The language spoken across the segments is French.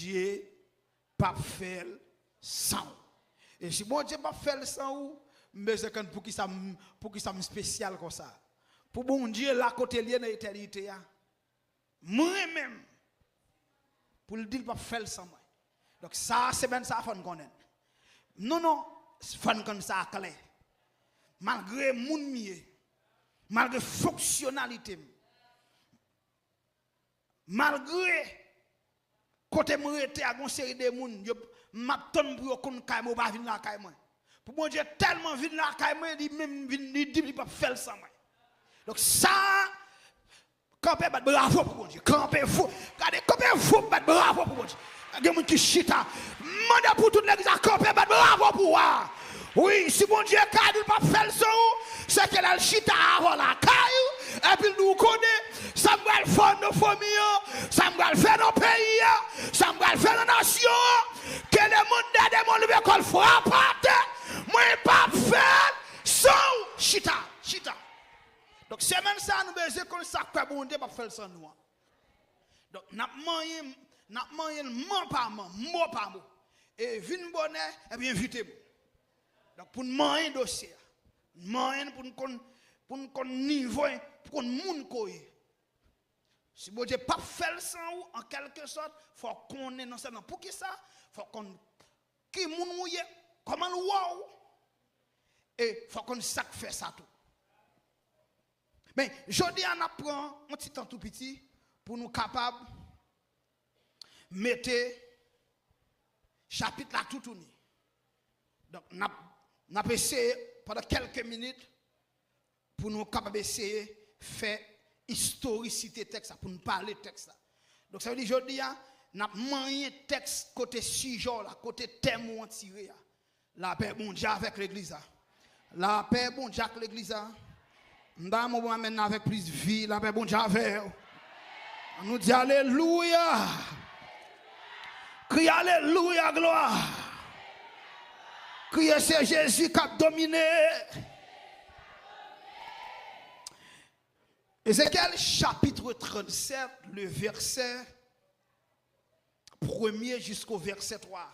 Dieu pas faire sans. Et si bon Dieu pas faire sans ou, mais c'est pour qui ça spécial comme ça. Pour bon Dieu là côté lié dans l'éternité moi-même pour le dire pas faire sans moi. Donc ça c'est ben ça faut connaître. Non, faut comme ça clair. Malgré mon mieux, malgré fonctionnalité, malgré côté moi était à une série de monde, m'attend pour qu'on caille moi pas venir là caille moi. Pour bon Dieu tellement venir là caille moi, il dit pas faire sans moi. Donc ça campé bat bravo pour bon Dieu. Campé fou. Regardez campé fou bat bravo pour bon Dieu. Il y a des gens qui chita. Manda pour toute l'église campé bat bravo pour moi. Oui, si mon Dieu ne pas faire ça, c'est qu'elle a le chita avant la caille, et puis nous connaît, ça va faire nos familles, ça va faire nos pays, ça va faire nos nations, que les mondes des mondes l'école frappent, moi pas faire ça, chita. Donc c'est même ça, nous besoin qu'on s'accorde bon Dieu pas faire ça nous. Donc n'a moyen mot par mot, et vin bonnet, et bien invitez-moi. Donc pour nous moyen dossier, moyen pour nous niveau, pour nous moun koye. Si bon Dieu pas faire ça ou en quelque sorte, faut qu'on ait non seulement pour qui ça, faut qu'on qui moun mouye, comment nous wow, et faut qu'on sac faire ça tout. Mais jodi on apprend un petit temps tout petit pour nous capables mettre chapitre là tout tourné. Donc n'a pas essayé pendant quelques minutes pour nous capables essayer faire historicité texte pour nous parler texte là. Donc ça veut dire jodi n'a moyen texte côté sujet là, côté thème ou tiré là. La paix bon Dieu avec l'église. La paix bon Dieu avec l'église. Nous maintenant avec plus de vie, la paix bon Dieu avec. Nous disons alléluia. Crie alléluia gloire. Criez c'est Jésus qui a dominé. Ézéchiel chapitre 37, le verset 1er jusqu'au verset 3.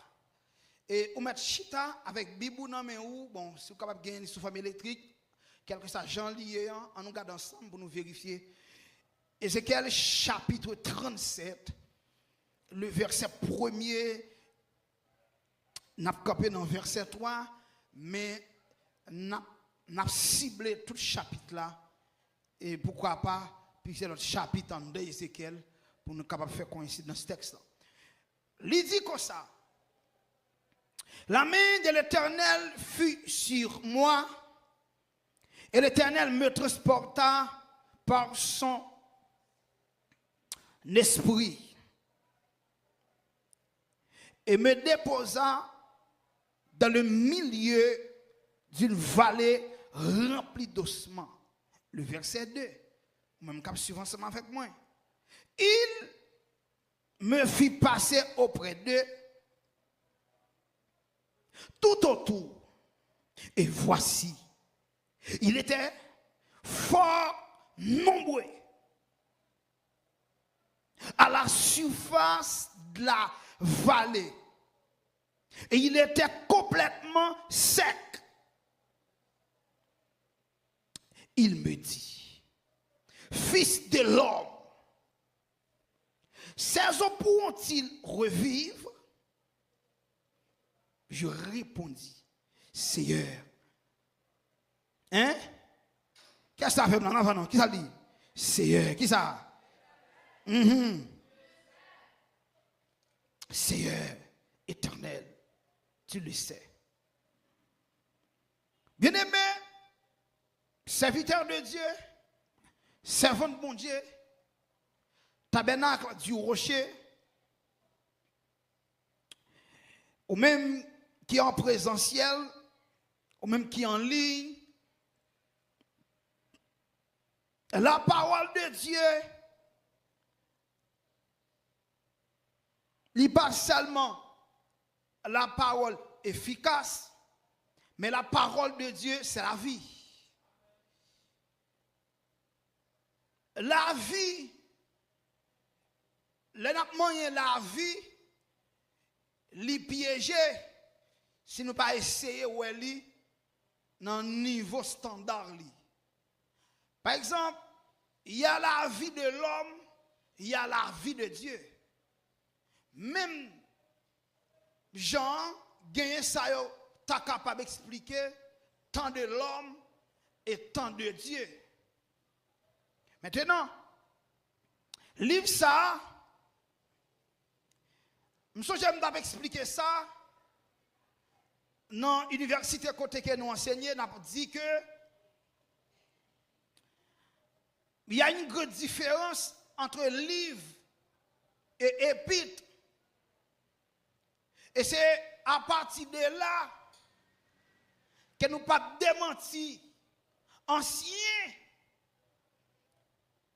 Et on met chita avec Bibou dans main ou bon, si vous êtes capable de gagner sous forme électrique, quelque chose Jean lié, on nous garde ensemble pour nous vérifier. Ézéchiel chapitre 37, le verset 1er, n'a pas campé dans le verset 3, mais n'a ciblé tout le chapitre là. Et pourquoi pas, puis c'est notre chapitre en deux Ézéchiel, pour nous capables de faire coïncider dans ce texte là. Il dit comme ça. La main de l'Éternel fut sur moi, et l'Éternel me transporta par son esprit et me déposa dans le milieu d'une vallée remplie d'ossements. Le verset 2, même cap suivant ensemble avec moi. Il me fit passer auprès d'eux tout autour. Et voici, il était fort nombreux à la surface de la vallée. Et il était complètement sec. Il me dit, fils de l'homme, ces hommes pourront-ils revivre? Je répondis, Seigneur. Hein? Qu'est-ce que ça fait maintenant? Non, qui ça dit? Seigneur, qui ça? Seigneur éternel, tu le sais. Bien-aimé, serviteur de Dieu, servant de mon Dieu, tabernacle du rocher, ou même qui est en présentiel, ou même qui est en ligne, la parole de Dieu, il n'est pas seulement la parole efficace, mais la parole de Dieu, c'est la vie. La vie, la vie, li piégé si nous pas essayer ou li dans niveau standard li. Par exemple, il y a la vie de l'homme, il y a la vie de Dieu. Même Jean gagne ça yo ta capable d'expliquer tant de l'homme et tant de Dieu. Maintenant, livre ça, j'aime expliquer ça dans l'université côté que nous enseignons, nous avons dit que il y a une grande différence entre livre et épître. Et c'est à partir de là que nous pas démentir anciens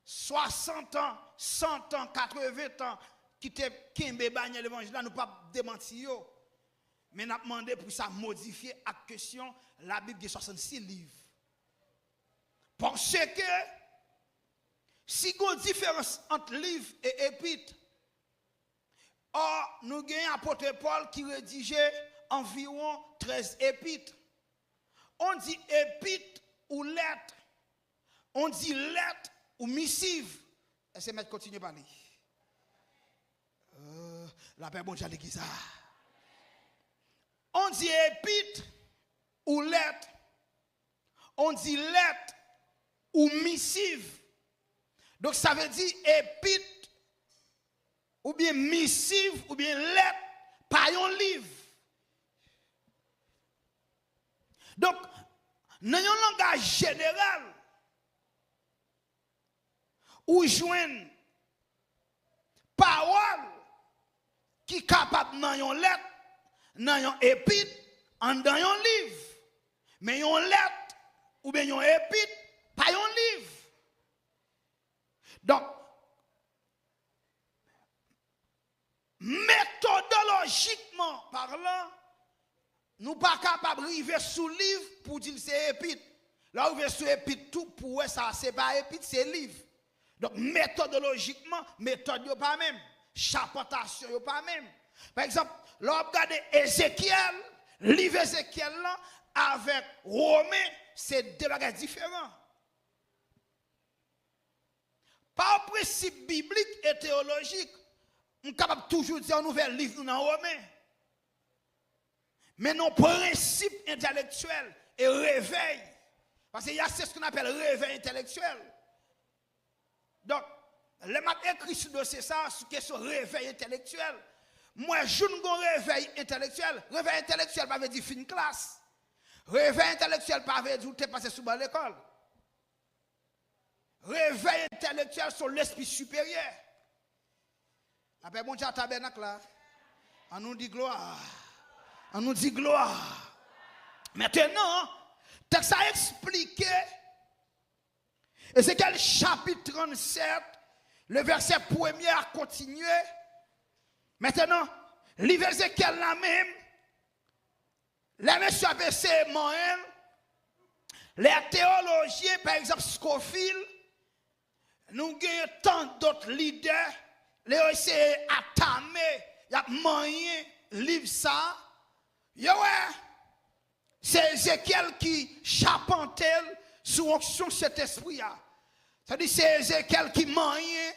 60 ans, 100 ans, 80 ans qui te kembe bagné l'évangile là nous pas démentir yo. Mais nous demandé pour ça modifier à question la Bible de 66 livres. Parce que si il y a une différence entre livre et épître, or nous avons apôtre Paul qui rédigeait environ 13 épîtres. On dit épître ou lettre, on dit lettre ou missive. Est-ce que je continue à parler? La paix bon Dieu à l'église. On dit épître ou lettre, on dit lettre ou missive. Donc ça veut dire épître ou bien missive ou bien lettre par un livre. Donc dans un langage général ou joindre parole qui est capable dans une lettre, dans un épître, dans un livre. Mais une lettre ou bien une épître, pas un livre. Donc, méthodologiquement parlant, nous ne sommes pas capables d'arriver sous livre pour dire que c'est épître. Là, on arrive sous épître tout pour ça, ce n'est pas épître, c'est livre. Donc, méthodologiquement, méthode n'est pas même. Chapeautation n'est pas même. Par exemple, là, on regarde Ézéchiel, livre Ézéchiel là, avec Romain, c'est deux bagages différents. Par principe biblique et théologique, on est capable toujours de dire un nouvel livre dans Romain. Mais nos principes intellectuels et réveil. Parce qu'il y a ce qu'on appelle réveil intellectuel. Donc, les maths écrits sur dossier ça, sur question réveil intellectuel. Moi, je ne un réveil intellectuel. Réveil intellectuel, pas veut dire fin classe. Réveil intellectuel, pas veut dire que tu es passé sous l'école. Réveil intellectuel sur l'esprit supérieur. Après, bon Dieu, tabernacle là. On nous dit gloire. On nous dit gloire. Maintenant, texte a expliqué. Et c'est quel chapitre 37, le verset 1er a continué. Maintenant, le verset qu'elle là même, les messieurs ABC Moël, les théologiens, par exemple Scofield, nous avons tant d'autres leaders, les ont essayé d'attamer, de moyen, livre ça. C'est Ézéchiel qui chapentel sous onction de cet esprit. C'est-à-dire c'est Ézéchiel qui moyen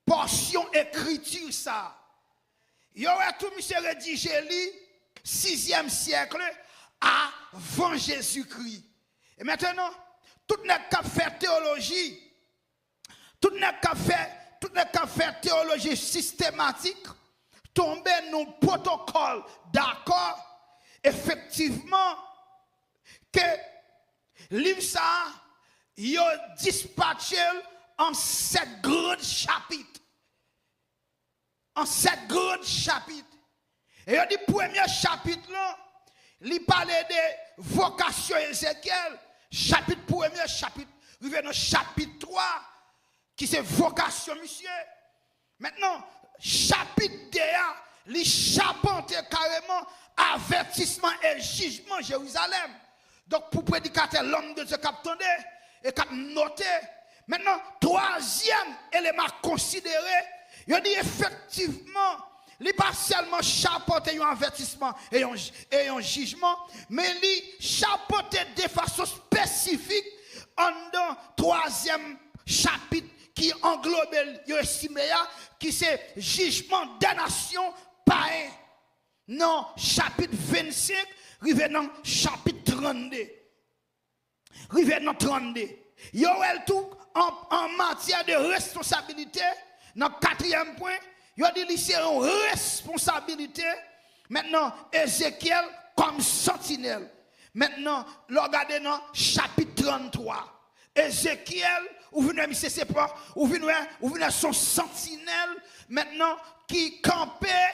portion écriture ça. Il y aurait tout monsieur rédigé li 6e siècle avant Jésus-Christ. Et maintenant, tout n'est qu'à faire théologie, tout n'est qu'à faire théologie systématique, tomber dans le protocole d'accord, effectivement, que livre ça, il y a dispatché en 7 grands chapitres. En 7 grands chapitres. Et il y a dit, premier chapitre là, il parlait de vocation Ézéchiel. Chapitre 1er, chapitre, il dans chapitre 3, qui c'est vocation, monsieur. Maintenant, chapitre 2, il chapante carrément avertissement et jugement Jérusalem. Donc, pour prédicateur, l'homme de Dieu qui attendait et qui a noté. Maintenant, troisième élément considéré, il dit effectivement, il pas seulement chapeauter un avertissement et un jugement, mais il chapeauter de façon spécifique en dans troisième chapitre qui englobe qui c'est jugement des nations païennes. Non, chapitre 25, rive dans chapitre 32. Rive dans 32. Yoel tout en matière de responsabilité, dans le quatrième point, il a dit c'est une responsabilité. Maintenant, Ézéchiel comme sentinelle. Maintenant, regardez dans chapitre 33. Ézéchiel, ou venez c'est pas, ou venez son sentinelle, maintenant, qui campait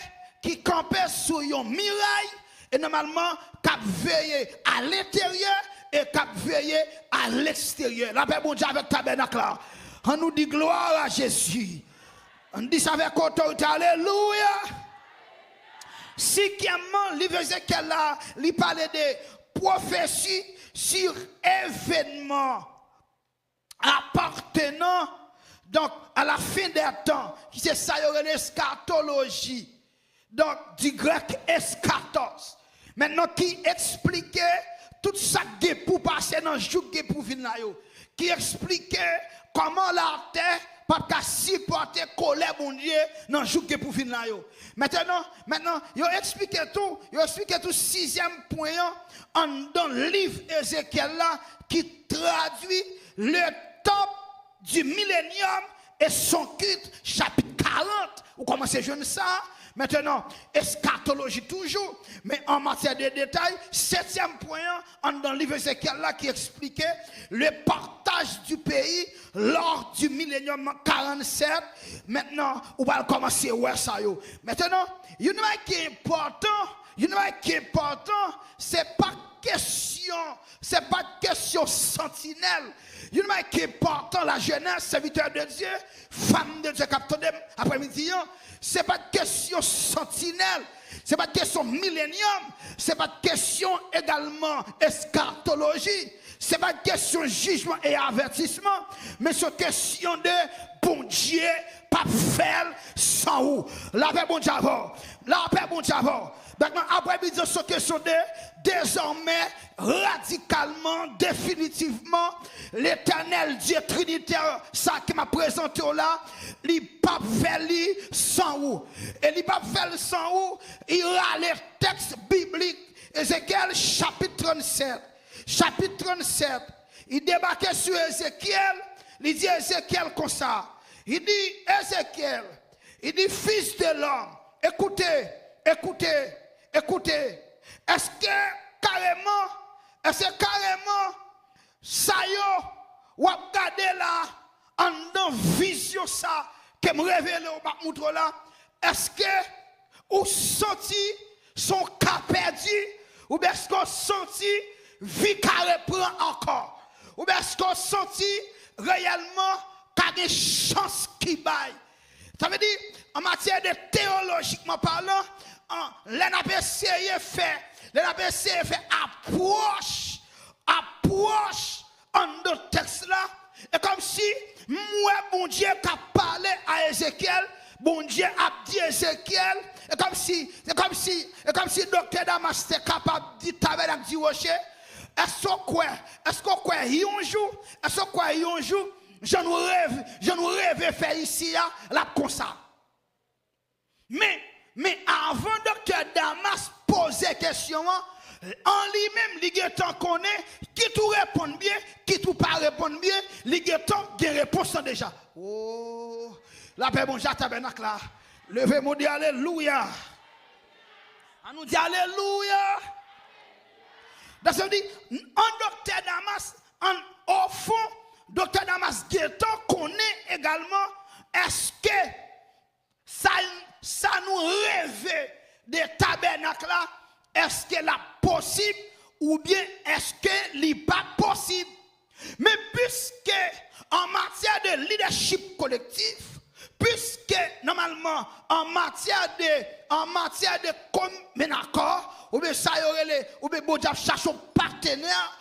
sur une muraille, et normalement, cap veillé à l'intérieur et cap veillé à l'extérieur. La paix bon Dieu avec tabernacle là. On nous dit gloire à Jésus. On dit ça avec autorité. Alléluia. Cinquièmement, livre Ézéchiel là, il parlait de prophéties sur événements appartenant donc à la fin des temps, qui c'est ça, il y aurait l'eschatologie, donc du grec eschatos. Maintenant, qui expliquait tout ça pour passer dans le jour pour venir là, qui expliquait comment la terre pas supporter colère mon Dieu dans le jour pour venir là. Maintenant, il explique tout sixième point dans le livre Ézéchiel là qui traduit le temps du millénium et son culte, chapitre 40. Vous commencez à jeune ça. Maintenant, eschatologie toujours, mais en matière de détails, septième point dans le livre Ézéchiel là qui expliquait le partage du pays lors du millénium 47. Maintenant, on va commencer à voir ça. Maintenant, il y a un qui est important, c'est pas question sentinelle. Il y a un qui est important, la jeunesse, serviteur de Dieu, femme de Dieu, capitaine après-midi. Ce n'est pas de question sentinelle, ce n'est pas de question millénium, ce n'est pas de question également eschatologie, ce n'est pas de question jugement et avertissement, mais c'est question de bon Dieu, pas faire sans où. La paix bon Dieu avant. La paix bon Dieu avant. Maintenant, après, il dit cette question de désormais, radicalement, définitivement, l'éternel Dieu Trinitaire, ça qui m'a présenté là, il ne pas faire sans où. Et il ne pas faire sans où, il y a les textes bibliques. Ézéchiel, chapitre 37. Chapitre 37. Il débarquait sur Ézéchiel, il dit Ézéchiel comme ça. Il dit Ézéchiel, il dit fils de l'homme, écoutez. Est-ce que carrément, ça y est, ou regardez là, en dans vision ça, que me révèle au montre là, est-ce que vous senti son cas perdu, ou est-ce que vous senti vie carré prend encore, ou est-ce que vous senti réellement qu'il y a des chances qui baillent? Ça veut dire, en matière de théologiquement parlant, l'NAPC fait approche en d'autres textes là, et comme si moi, bon Dieu, qui a parlé à Ézéchiel, bon Dieu a dit Ézéchiel, et comme si docteur Damas était capable de dire tabernacle du rocher, est-ce qu'on croit un jour, je nous rêve faire ici, là, comme ça. Mais avant docteur Damas poser question, en lui-même, il connaît qui tout répond bien, qui tout pas répond bien, il a des réponses déjà. Oh, la paix bon Dieu tabernacle là. Levez-moi dit alléluia. On nous dit alléluia. Donc ça veut dire, en docteur Damas, au fond, docteur Damas Guéton connaît également, est-ce que ça nous rêve des tabernacles là, est-ce que là possible ou bien est-ce que n'est pas possible? Mais puisque en matière de leadership collectif, puisque normalement en matière de commun accord, ou bien ça y aurait ou bien bon chercher un partenaire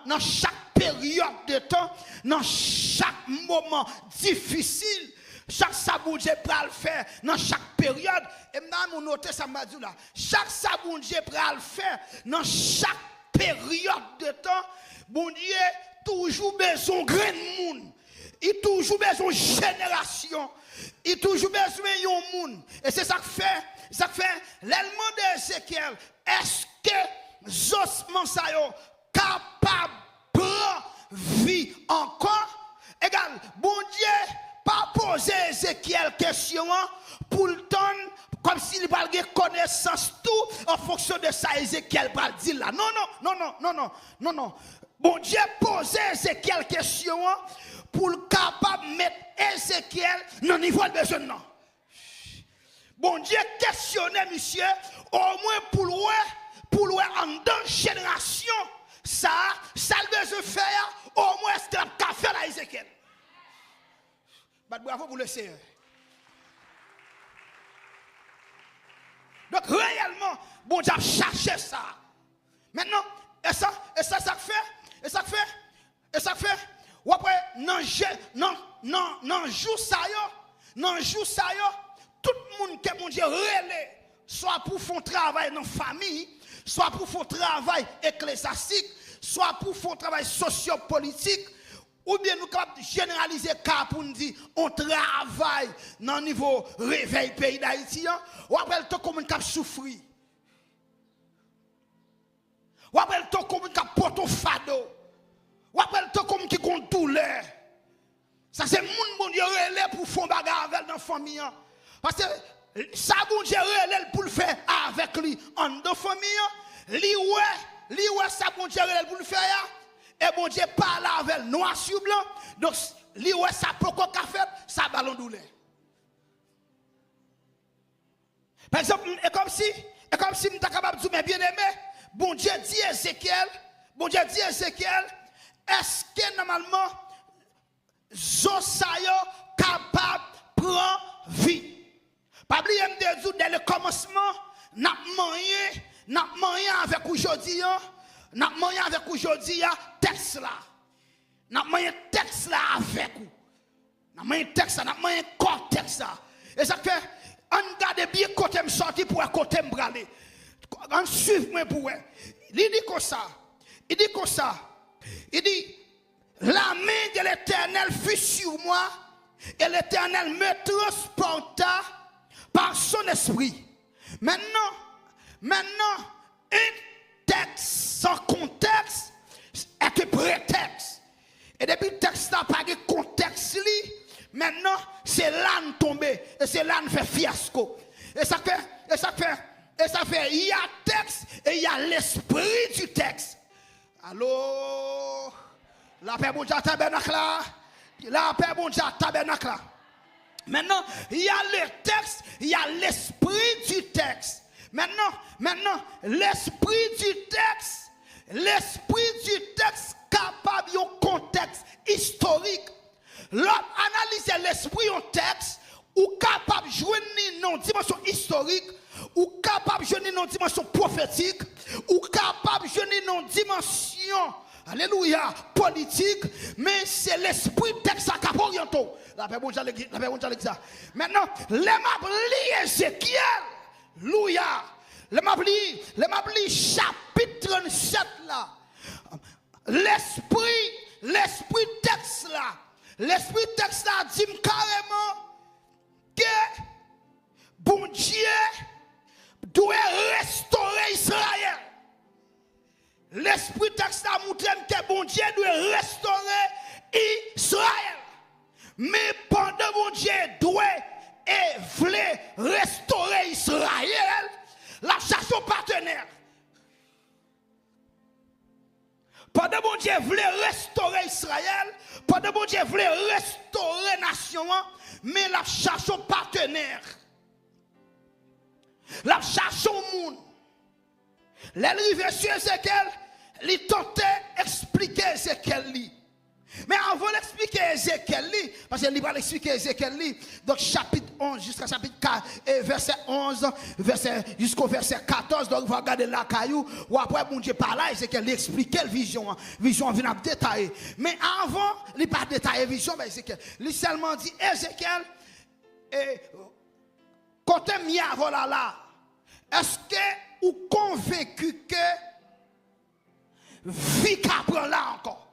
dans chaque période de temps, dans chaque moment difficile, chaque ça bon Dieu pral faire dans chaque période et maintenant noter ça m'a dit là chaque ça bon Dieu pral faire dans chaque période de temps bon Dieu toujours besoin grain de monde il toujours besoin génération il toujours besoin yon monde et c'est ça que fait l'élément d'Ézéchiel est-ce que ossements ça yo capable prendre vie encore égal bon Dieu pas poser Ézéchiel question pour le temps comme s'il va avoir connaissance tout en fonction de ça Ézéchiel va dire là non bon Dieu poser Ézéchiel question pour le capable mettre Ézéchiel dans le niveau de besoin non bon Dieu questionner monsieur au moins pour en deux générations ça le besoin faire au moins ce qu'il a fait à Ézéchiel. Bravo pour le Seigneur. Donc réellement, bon Dieu a cherché ça. Maintenant, et ça fait, ou après, non, jour ça yo, tout le monde que mon Dieu relève, soit pour faire travail dans la famille, soit pour faire travail ecclésiastique, soit pour faire travail sociopolitique, ou bien nous capables généraliser car pour nous dire on travaille dans le niveau réveil pays d'Haïti, ou après tout comme on souffrir. Ou après tout comme on porte au fado. Ou après tout comme qui compte douleur. Ça c'est moun bon Dieu relève pour faire bagarre avec dans la famille. Parce que ça bon Dieu relève pour le faire avec lui en dans la famille. Li ouais ça bon Dieu relève pour le faire. Et bon Dieu parle avec noir sur blanc. Donc, li ouais ça pourquoi qu'a fait, ça ballon douleur. Par exemple, et comme si nous sommes capables de dire, mais bien aimé, bon Dieu dit Ézéchiel, est-ce que normalement, Zosayo capable de prendre vie? Pas oublier de dire, dès le commencement, n'a moyen avec aujourd'hui, texte là. N'a moyen texte là avec vous. N'a moyen texte là, n'a moyen contexte là. Et ça fait on garde bien côté me sorti pour côté me braler. On suivre moi pour il dit comme ça. Il dit la main de l'Éternel fut sur moi et l'Éternel me transporta par son esprit. Maintenant un texte sans contexte est un prétexte. Et depuis le texte n'a pas de contexte, maintenant c'est l'âne tombé et c'est l'âne fait fiasco. Et ça fait, il y a texte et il y a l'esprit du texte. Allô, la paix bon Dieu tabernacle là. La paix bon Dieu tabernacle là. Maintenant, il y a le texte, il y a l'esprit du texte. Maintenant, l'esprit du texte capable d'un contexte historique. L'homme analyse l'esprit en texte, ou capable de jouer dans une dimension historique, ou capable de jouer dans une dimension prophétique, ou capable de jouer dans une dimension, alléluia, politique, mais c'est l'esprit texte qui a orienté. La paix bon Dieu ça. Maintenant, les m'appeler Ézéchiel, alléluia. Les m'appeler chapitre 37 là. L'esprit texte là. L'esprit texte là dit carrément que bon Dieu doit restaurer Israël. L'esprit texte là montre que bon Dieu doit restaurer Israël. Mais pendant bon Dieu doit et voulait restaurer Israël, la cherche au partenaire. Pendant bon Dieu voulait restaurer Israël, pendant bon Dieu voulait restaurer la nation, mais la cherche au partenaire. La cherche au monde. L'arrivée sur Ézéchiel, il tentait d'expliquer Ézéchiel. Mais avant d'expliquer Ézéchiel, parce qu'il va l'expliquer Ézéchiel, donc chapitre 11 jusqu'à chapitre 4, verset 11, jusqu'au verset 14, donc vous regardez la caillou, ou après, bon Dieu par là, Ézéchiel expliquait la vision, vision vient détailler. Mais avant, il n'a pas détaillé la vision, mais Ézéchiel, il seulement dit Ézéchiel, Et côté mia voilà là, est-ce que vous convaincu que vie qu'apprend là encore?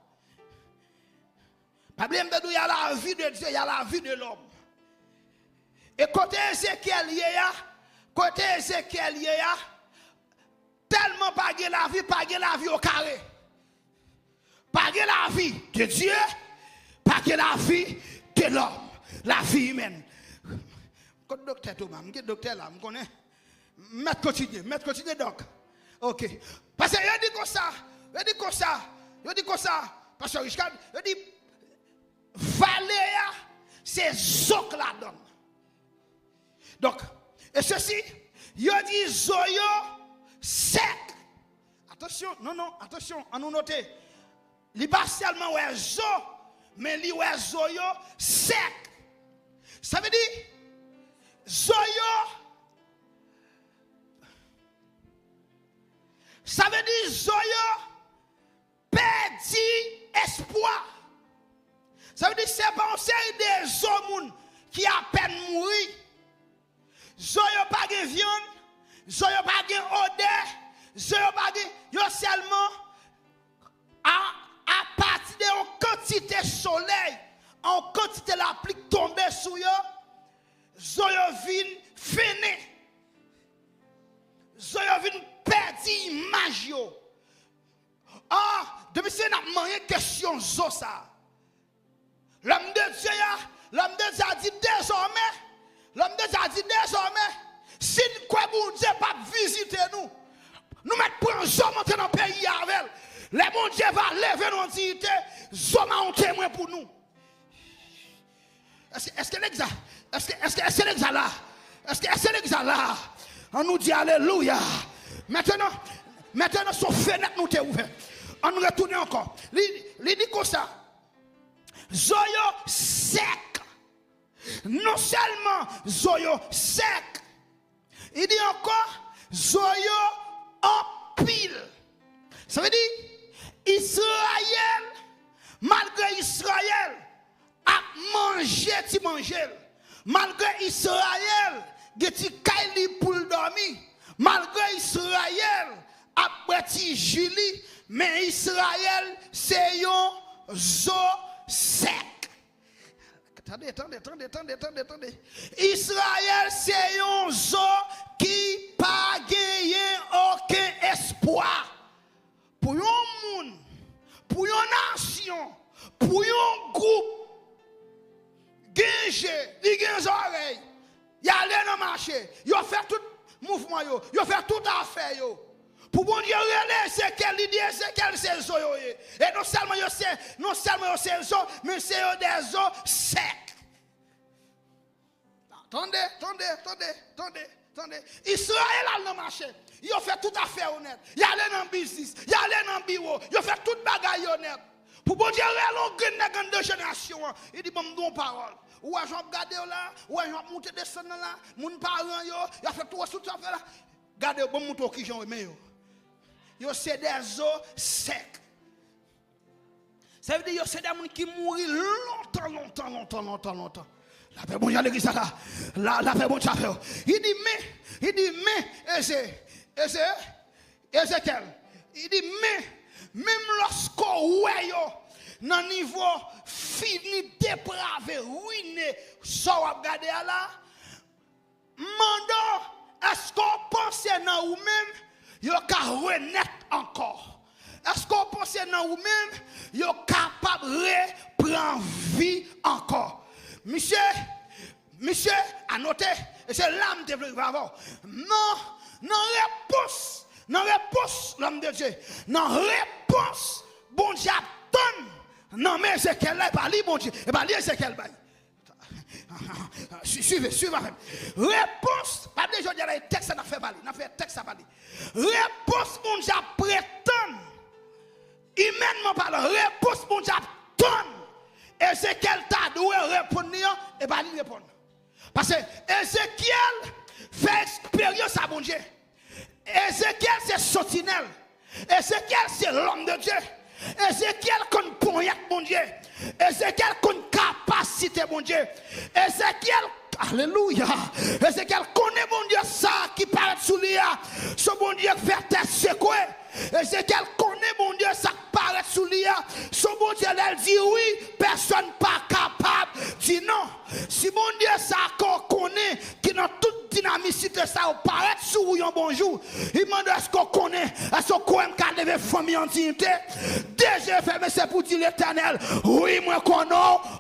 Problème de nous, il y a la vie de Dieu, il y a la vie de l'homme. Et côté Ézéchiel, côté Ézéchiel, tellement pas la vie au carré. Pas la vie de Dieu, pas la vie de l'homme, la vie humaine. Quand docteur Thomas, je suis docteur là, je connais. Mettre quotidien donc. Ok. Parce que je dis comme ça, parce que Richard, je dis, Valéa, c'est Zok la donne. Donc, et ceci, il dit Zoyo sec. Attention, attention, à nous noter. Il n'est pas seulement ouais Zo, mais il ouais Zoyo sec. Ça veut dire, Zoyo, ça veut dire Zoyo perdit espoir. Ça veut dire que c'est pas une série de hommes qui a peine mourir. Zoyo pas de viande, Zoyo pas de odeur, Zoyo pas de. Yo seulement à partir de quantité de soleil, en quantité de la pluie tombée sur eux, Zoyo vient finir. Zoyo vient perdre l'image. Ah, depuis que nous avons une question sur ça. L'homme de Dieu a dit désormais, si nous croyons que Dieu pas visiter nous mettons un zoom dans le pays avec. Le bon Dieu va lever nos dignité, zoom un témoin pour nous. Est-ce que l'exa là? Est-ce que l'exa là? On nous dit alléluia. Maintenant, son fenêtre nous est ouvert. On nous retourne encore. Il dit comme ça. Zoyo sec. Non seulement Zoyo sec. Il dit encore Zoyo en pile. Ça veut dire Israël, malgré Israël, a mangé, ti manger. Malgré Israël, geti kaili pour dormir. Malgré Israël, a petit Julie, mais Israël c'est un zo sec. Attendez. Israël c'est un zo qui pas gagné aucun espoir. Pour un monde, pour une nation, pour un groupe, il a des oreilles, il a allé dans le marché, il a fait tout mouvement, il a fait toute affaire. Pour bon Dieu, c'est qu'elle dit, c'est qu'elle c'est zo. Et non seulement c'est zo, mais c'est des os secs. Attendez. Israël a dans le marché. Il a fait toute affaire honnête. Il a allé dans le business. Il a allé dans le bureau. Il a fait toute bagaille honnête. Pour bon Dieu, il a une génération. Il dit, bon, nous parole. Ou à Jean regarder là, ou à Jean monter descendre là, mon parent il a fait tout ce que là. Regardez, bon monter qui j'en aimé. Yo c'est des os secs. Ça veut dire que c'est des gens qui mourent longtemps. La paix bon Dieu l'église là. La paix bon Dieu. Il dit mais Ézéchiel. Il dit mais même lorsqu'on ouais yo dans niveau fini dépravé ruiné ça va regarder là. Mando est-ce qu'on pense dans ou même yo ka renaître encore? Est-ce qu'on pense dans ou même yo capable de reprendre vie encore? Monsieur, à noter, et c'est l'âme de avant. Non réponse, l'homme de Dieu. Non réponse, bon Dieu donne. Non mais Ézéchiel là, pas lui, bon Dieu. Et pas lui, Ézéchiel là. Suivez. Réponse, pas déjà dire les textes n'a fait parler, n'a fait texte à parler. Réponse, bon Dieu prétend. Humainement parlant, réponse, bon Dieu donne. Ézéchiel t'a doué répondre et pas lui répondre. Parce que Ézéchiel fait expérience à bon Dieu. Ézéchiel c'est sentinelle. Ézéchiel c'est l'homme de Dieu. Ézéchiel connaît pour bon Dieu. Ézéchiel connaît capacité bon Dieu. Ézéchiel Alléluia. Ézéchiel connaît bon Dieu ça qui paraît sous lui. Ce bon Dieu fait tête secouée. Ézéchiel connaît bon Dieu ça qui paraît sous lui. Ce bon Dieu elle dit oui, personne pas capable. Dit non. Si bon Dieu ça connaît qui dans toute dynamicité ça paraît sous un bonjour. Il demande est-ce qu'on connaît, est-ce qu'on connaît qu'à lever famille en dignité. Déjà fait mais c'est pour dire l'Éternel. Oui, moi connais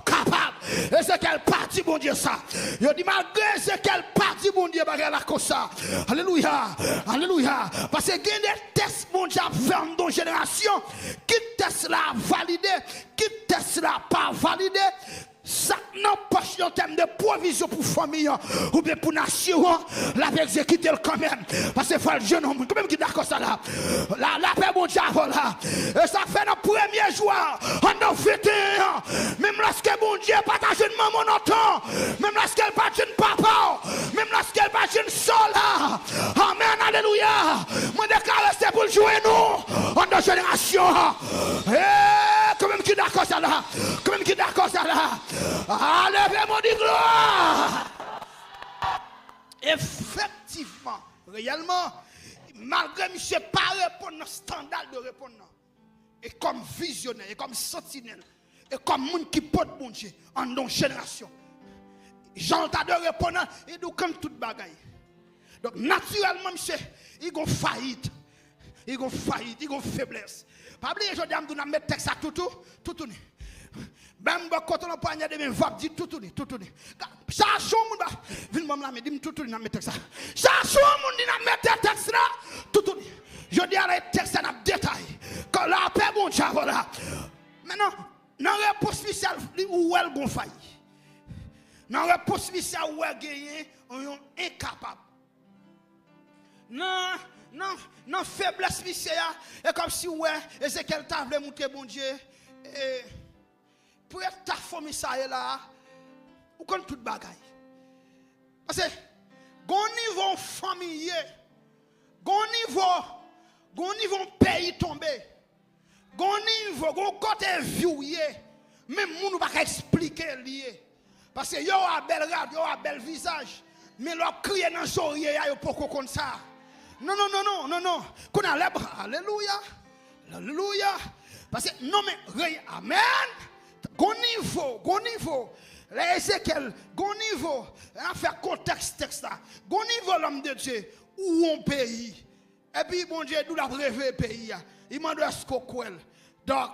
capable. Ézéchiel parti bon Dieu ça. Il dit malgré Ézéchiel parti bon Dieu bagarre là comme ça. Alléluia. Alléluia. Parce que il y a des tests bon Dieu fait dans génération qui test là validé, qui test là pas validé. Ça n'a pas en termes de provision pour famille ou bien pour nation, la va exécuter quand même. Parce que faut le jeune homme, quand même qui d'accord ça là. La paix bon Dieu là. Et ça fait le premier jour en 21. Même lorsque bon Dieu partage une maman en temps, même lorsqu'elle partage une papa, même lorsqu'elle partage une soeur là. Amen, alléluia. Moi déclare c'est pour jouer nous en deux générations. Quand même qui d'accord ça là. Quand même qui d'accord ça là. Allez, mon Dieu, gloire! Effectivement, réellement, malgré M. pas répondre standard de répondre, et comme visionnaire, et comme sentinelle, et comme monde qui porte bon Dieu en nos générations, Jean t'a de répondre, et nous comme toute bagaille. Donc, naturellement, monsieur, il y a faillite, il y a faillite, il y a faiblesse. Pas oublier, je dis à nous mettre texte à tout. Même quand on a poigné de mes vapes, dit tout. Ça chou moun ba, vin mam la me dit tout dans mes textes. Ça chou moun dit dans mes textes là, tout. Je dis à les textes dans détail. Quand la paix bon Dieu voilà. Maintenant, dans réponse spéciale où elle gon failli. Dans réponse spéciale où elle gagné, on est incapable. Non faiblesse spéciale et comme si ouais, Ézéchiel t'a voulu montrer bon Dieu et pour être ta famille ça là, ou comme toute bagaille. Parce que gon niveau familier, gon niveau pays tombé, gon côté vieux, même moun pas expliquer lié. Parce que yo a bel rad, yo a bel visage, mais leur crier dans l'oreille yo poko comme ça. Non. Qu'on a les bras. Alléluia. Parce que non mais amen. Gon niveau. Les Ézéchiel, gon niveau. On fait contexte texte là. Gon niveau l'homme de Dieu où on pays. Et puis bon Dieu nous l'a rêvé pays. Il m'a dit ce qu'on donc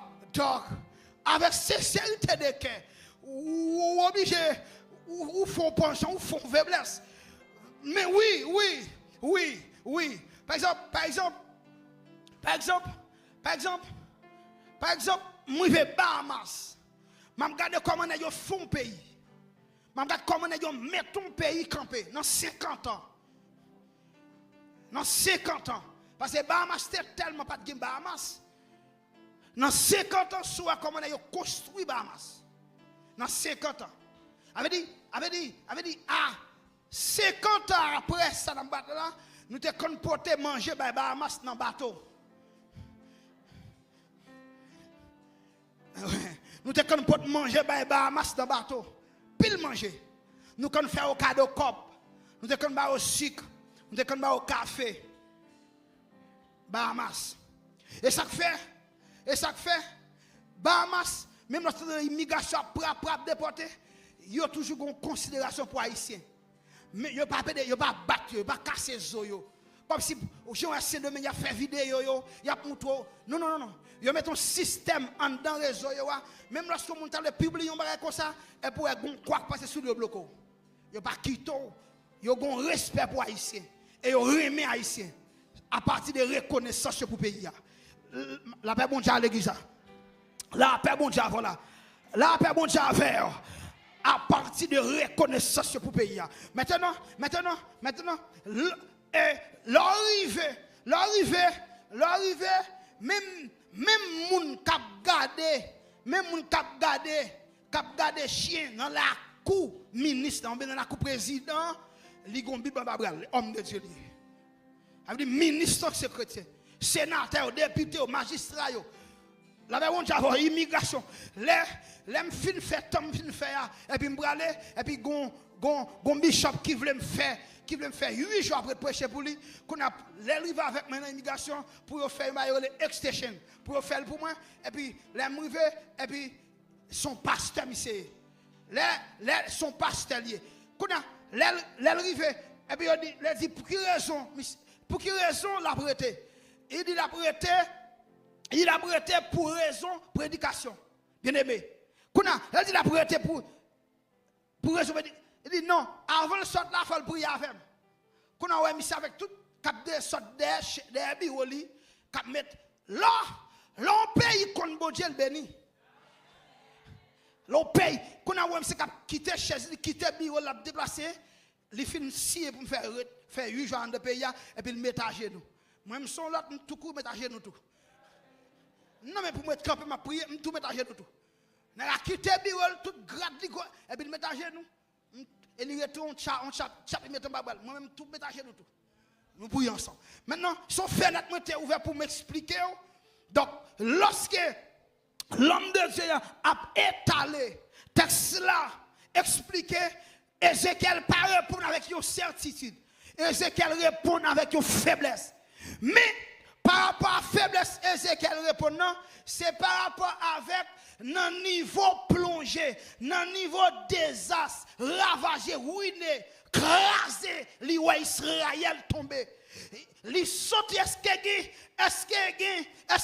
avec sincérité de cœur ou obligé ou font penchant ou font faiblesse. Mais oui. Par exemple, moi je vais Bahamas. Je regarde comment ils font pays. Je regarde comment ils mettent ton pays campé dans 50 ans. Dans 50 ans. Parce que Bahamas, c'était tellement pas de Bahamas. Dans 50 ans, soit comment ils construit Bahamas. Dans 50 ans. Avait dit, 50 ans après ça, dans le bateau là, nous te comporté manger par Bahamas dans le bateau. Nous te comporté manger par Bahamas dans le bateau. Pile manger. Nous te faire au cadeau cop. Nous te faire au sucre. Nous te faire au café. Bahamas. Et ça fait, Bahamas, même lorsque l'immigration a déporté, il y a toujours une considération pour les Haïtiens. Mais il n'y a pas battu, il n'y a pas cassé les os. Comme si j'ai un Haïtien de il a fait vidéo, il a montré. Non. Il met un système en dans les réseaux. Même lorsque on a publié un bagage comme ça, et pour quoi passer sous le bloc. Il n'y a pas quitté, il y a un respect pour les Haïtiens. Et il remet les Haïtiens à partir de reconnaissance pour le pays. La paix bon Dieu à l'église. La paix bon Dieu voilà. La paix bon Dieu à partir de reconnaissance pour le pays. Maintenant, l'arrivée, même moun k'ap gade chien dans la cour ministre, dans la cour président, li gon Bible babral, homme de Dieu. Ça veut dire ministre secrétaire, sénateur, député, magistrat yo. La on a immigration. Les fin fait et puis m'bralé et puis gon gon bishop qui voulait me faire 8 jours après prêcher pour lui, qu'on a l'arrivé avec maintenant immigration pour faire une extension, pour faire pour moi, et puis l'arrivé, et puis son pasteur, monsieur, son pasteur lié. Qu'on a l'arrivé, et puis il dit pour quelle raison l'a prêté? Il dit l'a prêté pour raison prédication. Bien aimé. Qu'on a, il dit l'a prêté pour raison prédication. Il dit non, avant le sort là, il faut le prier avec. Qu'on a mis ça avec tout, cap de sort des bureaux, cap mettre là, l'on paye qu'on bon Dieu le béni. L'on paye, qu'on a mis ça cap quitter chaise, quitter bureau, l'a déplacé, il finit si pour me faire 8 jours de pays et puis le mettre à genoux. Moi je son l'autre tout court mettre à genoux tout. Non mais pour mettre camper ma prière, tout mettre à genoux tout. N'a quitter bureau tout grade et puis le mettre à genoux. Et il retourne, on chap, il met un babal. Moi-même, tout métager nous tout. Nous prions ensemble. Maintenant, son fenêtre était ouvert pour m'expliquer. Donc, lorsque l'homme de Dieu a étalé, texte là, expliqué, Ézéchiel pas répondre avec une certitude. Ézéchiel répond avec une faiblesse. Mais, par rapport à la faiblesse, Ézéchiel répond non, c'est par rapport avec un niveau plongé, un niveau désastre, ravagé, ruiné, crasé, Israël tombé. Li sauté, est-ce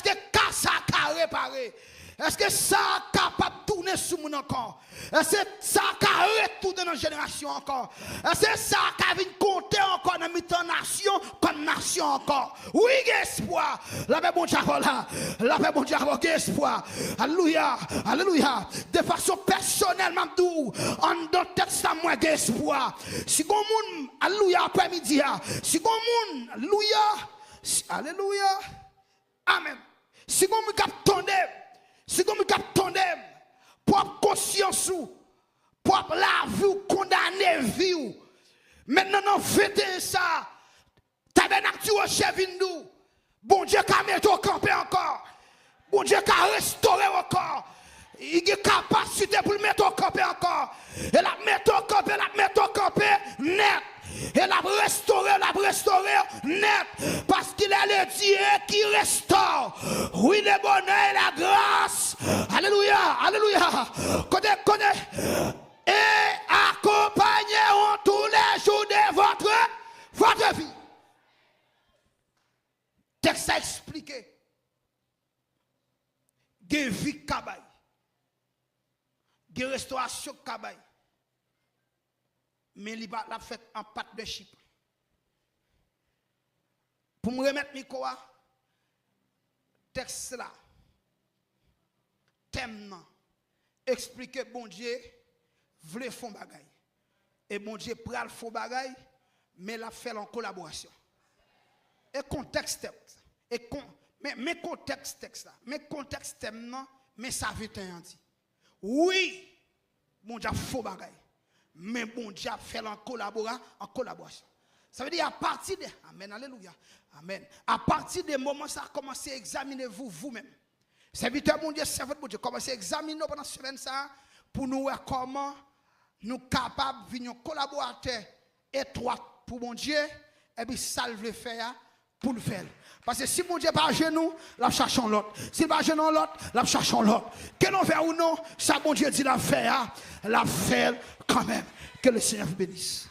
que ça a réparé? Est-ce que ça est capable de tourner sur mon encore? Est-ce que ça a retourné dans la génération encore? Est-ce que ça a compter encore dans la nation comme nation encore? Oui, espoir. La paix bon Dieu là. La paix bon Dieu espoir. Alléluia. Alléluia. De façon personnelle, m'abdou, en dans texte à moi espoir. Si bon monde, alléluia après-midi, si bon monde, alléluia. Alléluia. Amen. Si bon monde cap tomber. Si vous avez propre conscience, propre la vie, condamner vie. Maintenant, nous faisons ça. Tabernacle chef nous. Bon Dieu, qui met au camper encore. Bon Dieu, qui a restauré encore. Il a capacité pour le mettre au camper encore. Et la mettre au camper, net. Et la restaurer net. Parce qu'il est le Dieu qui restaure. Oui, le bonheur et la grâce. Alléluia, alléluia. Connais. Et accompagneront tous les jours de votre vie. Texte a expliqué. Des vies kabaï. Des restaurations kabaï. Mais il va la fait en pâte de Chypre. Pour me remettre micro, texte là, thème, expliquer bon Dieu, voulait faire bagaille. Et bon Dieu pral faire bagaille, mais l'a fait en collaboration. Et contexte, mais contexte texte là, mais contexte thème, mais ça veut dire. Oui, bon Dieu fait bagaille. Mais bon Dieu fait en collaboration. Ça veut dire à partir de... Amen, alléluia. Amen. À partir des moments ça a commencé à examiner vous-même. Serviteur mon Dieu, serviteur mon Dieu, commencez à examiner pendant cette semaine ça pour nous voir comment nous sommes capables de venir collaborateur étroit pour mon Dieu et puis ça le faire pour le faire. Parce que si mon Dieu n'est pas à genoux, là cherchons l'autre. S'il n'est pas à genoux l'autre, là cherchons l'autre. Que l'on fait ou non, ça mon Dieu dit la faire quand même. Que le Seigneur vous bénisse.